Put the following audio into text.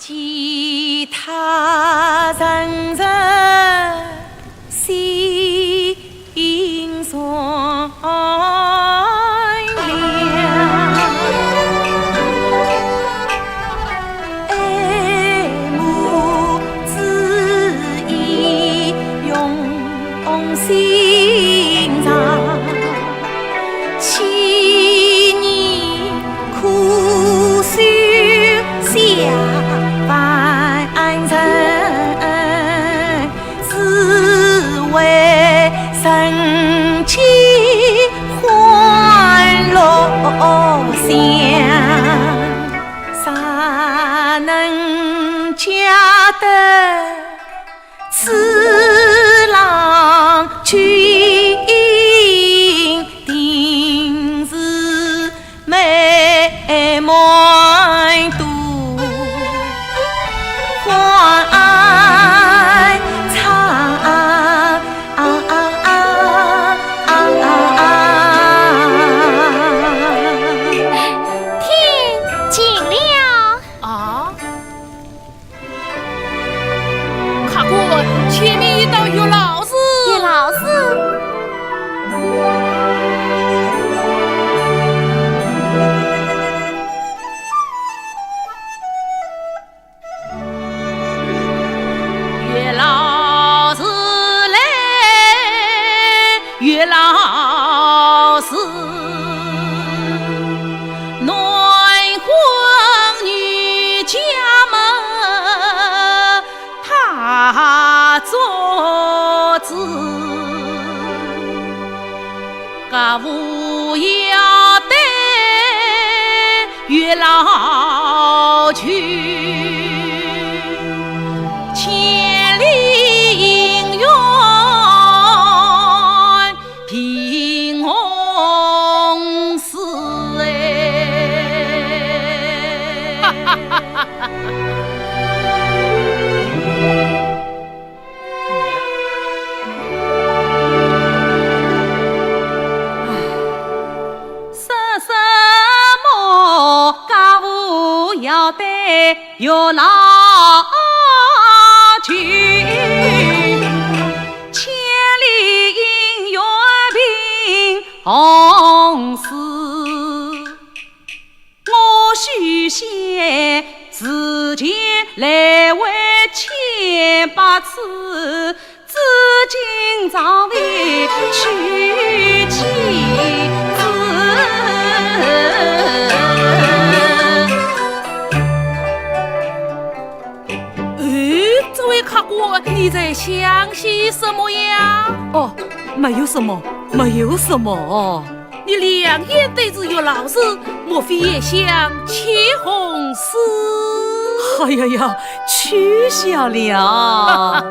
吉他人人心酸凉，爱慕之意用心肠，千年苦守下凡尘，只为生气欢乐乡，啥能嫁得此郎君，定是美满多欢唱，天尽了啊！看过前面一道有老师，叶老师。岳老师来，岳老师，男婚女家门他做主，家务要得岳老去。千里姻缘凭红丝什么家务要得岳老去，千里姻缘凭红丝，我许仙自前来回千百次，至今尚未娶妻子。这位客官，你在想些什么呀？哦，没有什么，没有什么。你两眼对着岳老师，莫非也想牵红丝？哎呀呀，取消了。